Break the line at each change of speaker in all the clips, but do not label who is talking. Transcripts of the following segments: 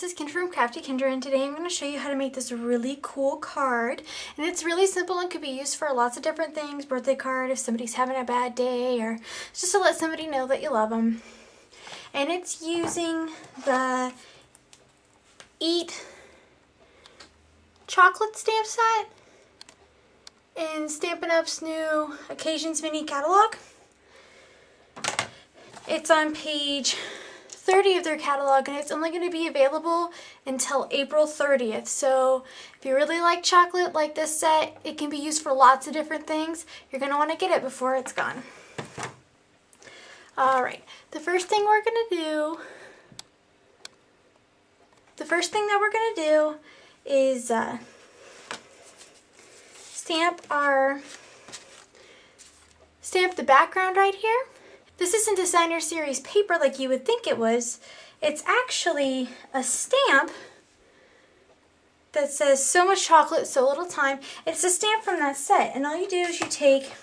this is Kendra from Crafty Kendra, and today I'm going to show you how to make this really cool card. And it's really simple and could be used for lots of different things. Birthday card if somebody's having a bad day, or just to let somebody know that you love them. And it's using the Eat chocolate stamp set in Stampin' Up's new Occasions Mini catalog. It's on page 30 of their catalog, and it's only going to be available until April 30th. So if you really like chocolate like this set, it can be used for lots of different things. You're going to want to get it before it's gone. Alright, the first thing that we're going to do is stamp the background right here. This isn't designer series paper like you would think it was. It's actually a stamp that says so much chocolate, so little time. It's a stamp from that set, and all you do is you take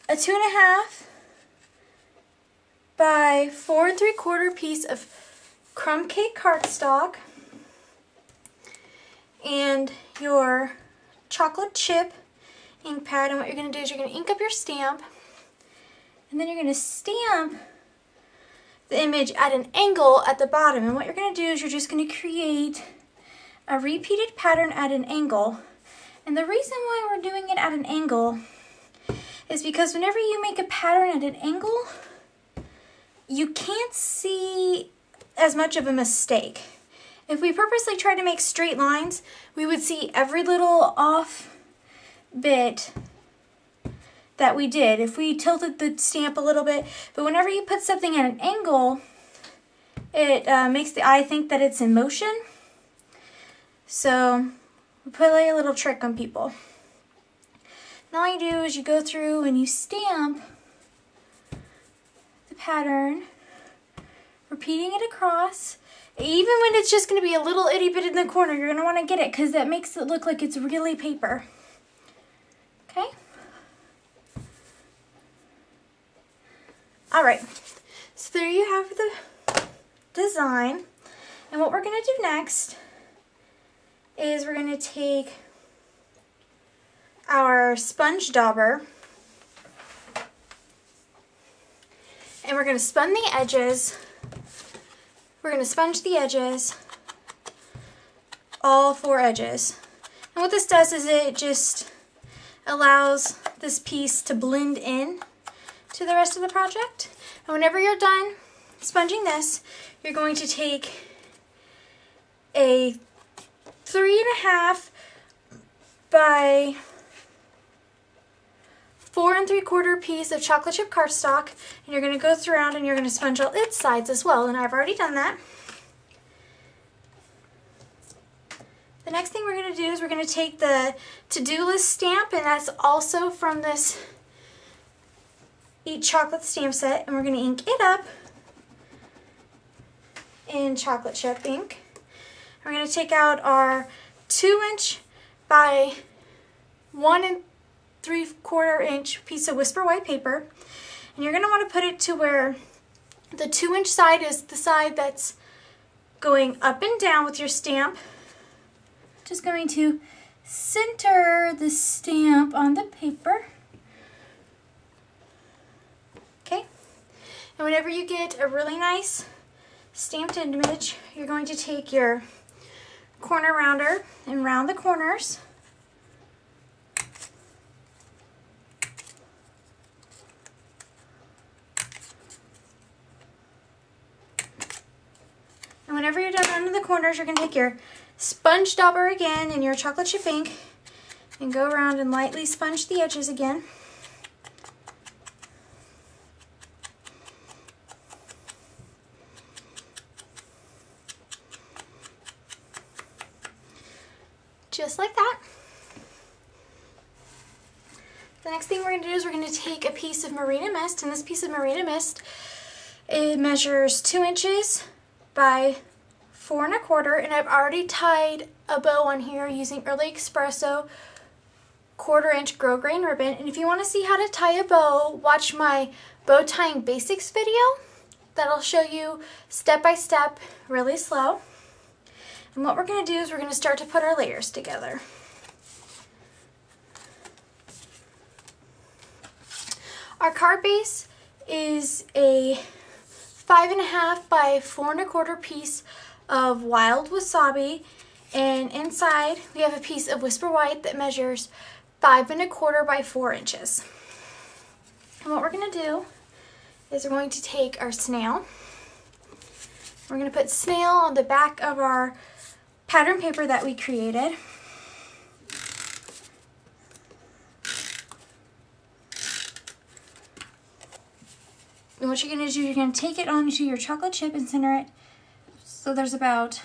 a 2.5 by 4 3/4 piece of crumb cake cardstock and your chocolate chip ink pad, and what you're going to do is you're going to ink up your stamp. And then you're going to stamp the image at an angle at the bottom. And what you're going to do is you're just going to create a repeated pattern at an angle. And the reason why we're doing it at an angle is because whenever you make a pattern at an angle, you can't see as much of a mistake. If we purposely try to make straight lines, we would see every little off bit that we did if we tilted the stamp a little bit. But whenever you put something at an angle, it makes the eye think that it's in motion. So we play a little trick on people. And all you do is you go through and you stamp the pattern, repeating it across. Even when it's just going to be a little itty bit in the corner, you're going to want to get it because that makes it look like it's really paper. Okay? Alright, so there you have the design, and what we're going to do next is we're going to take our sponge dauber and we're going to sponge the edges. We're going to sponge the edges, all 4 edges. And what this does is it just allows this piece to blend in to the rest of the project. And whenever you're done sponging this, you're going to take a 3.5 by 4 3/4 piece of chocolate chip cardstock, and you're going to go through and you're going to sponge all its sides as well, and I've already done that. The next thing we're going to do is we're going to take the to-do list stamp, and that's also from this Eat chocolate stamp set, and we're going to ink it up in chocolate chip ink. We're going to take out our 2" by 1 3/4" piece of Whisper white paper, and you're going to want to put it to where the 2" side is the side that's going up and down with your stamp. Just going to center the stamp on the paper. And whenever you get a really nice stamped image, you're going to take your corner rounder and round the corners. And whenever you're done rounding the corners, you're going to take your sponge dauber again and your chocolate chip ink and go around and lightly sponge the edges again. Just like that. The next thing we're going to do is we're going to take a piece of Marina Mist, and this piece of Marina Mist, it measures 2" by 4 1/4, and I've already tied a bow on here using Early Espresso 1/4" grosgrain ribbon. And if you want to see how to tie a bow, watch my bow tying basics video. that'll show you step by step, really slow. And what we're going to do is we're going to start to put our layers together. Our card base is a 5.5 by 4.25 piece of wild wasabi, and inside we have a piece of whisper white that measures 5.25 by 4 inches. And what we're going to do is we're going to take our snail. We're going to put snail on the back of our pattern paper that we created. And what you're going to do, you're going to take it onto your chocolate chip and center it so there's about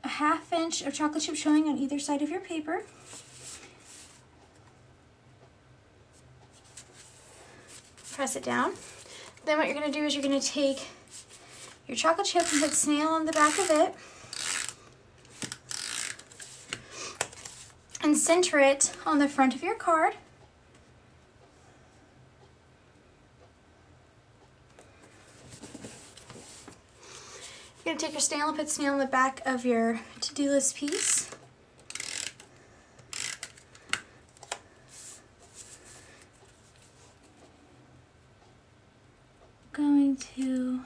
a 1/2 inch of chocolate chip showing on either side of your paper. Press it down. Then what you're going to do is you're going to take your chocolate chip and put snail on the back of it and center it on the front of your card. You're going to take your snail and put snail on the back of your to-do list piece. Going to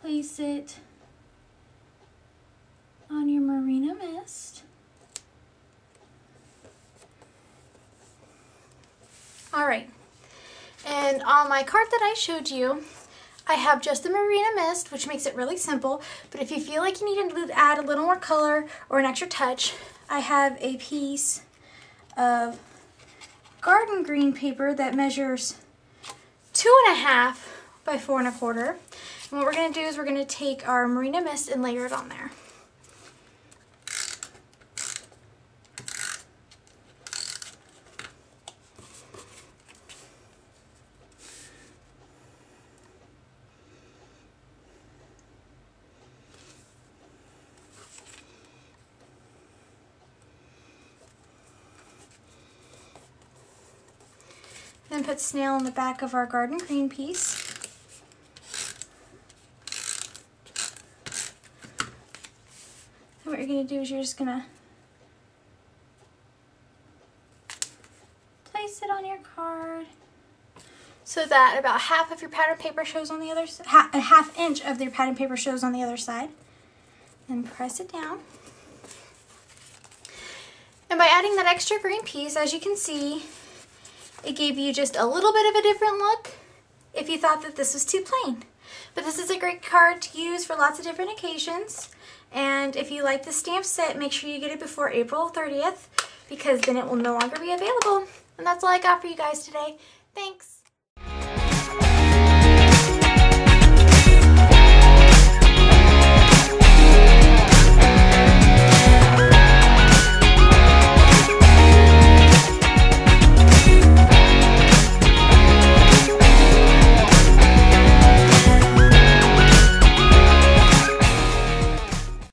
place it on your Marina Mist. Alright, and on my card that I showed you, I have just the Marina Mist, which makes it really simple, but if you feel like you need to add a little more color or an extra touch, I have a piece of garden green paper that measures 2.5 by 4.25. And what we're going to do is we're going to take our Marina Mist and layer it on there. Then put snail on the back of our garden green piece. And what you're going to do is you're just going to place it on your card so that about half of your pattern paper shows on the other side, a 1/2 inch of your pattern paper shows on the other side. Then press it down. And by adding that extra green piece, as you can see, it gave you just a little bit of a different look if you thought that this was too plain. But this is a great card to use for lots of different occasions. And if you like the stamp set, make sure you get it before April 30th because then it will no longer be available. And that's all I got for you guys today. Thanks.